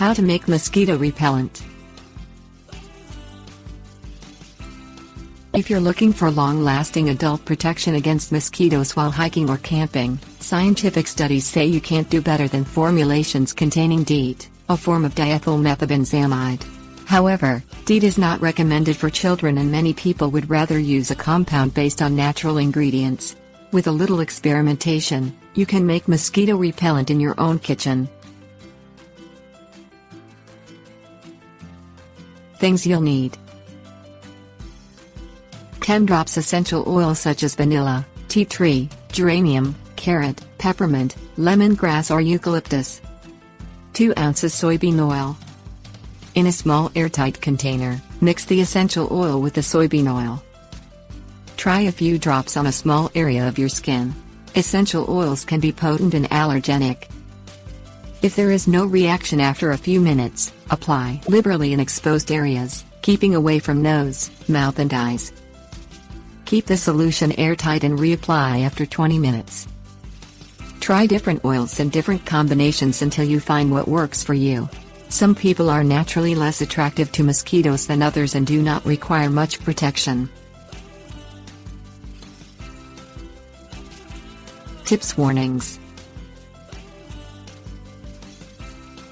How to make mosquito repellent. If you're looking for long-lasting adult protection against mosquitoes while hiking or camping, scientific studies say you can't do better than formulations containing DEET, a form of diethyl methybenzamide. However, DEET is not recommended for children and many people would rather use a compound based on natural ingredients. With a little experimentation, you can make mosquito repellent in your own kitchen. Things you'll need: 10 drops essential oil such as vanilla, tea tree, geranium, carrot, peppermint, lemongrass or eucalyptus. 2 ounces soybean oil. In a small airtight container, mix the essential oil with the soybean oil. Try a few drops on a small area of your skin. Essential oils can be potent and allergenic. If there is no reaction after a few minutes, apply liberally in exposed areas, keeping away from nose, mouth and eyes. Keep the solution airtight and reapply after 20 minutes. Try different oils and different combinations until you find what works for you. Some people are naturally less attractive to mosquitoes than others and do not require much protection. Tips. Warnings.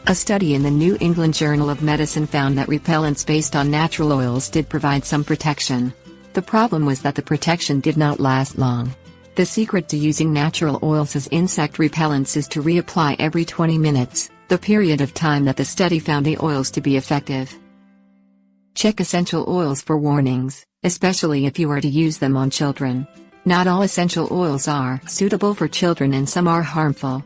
A study in the New England Journal of Medicine found that repellents based on natural oils did provide some protection. The problem was that the protection did not last long. The secret to using natural oils as insect repellents is to reapply every 20 minutes, the period of time that the study found the oils to be effective. Check essential oils for warnings, especially if you are to use them on children. Not all essential oils are suitable for children and some are harmful.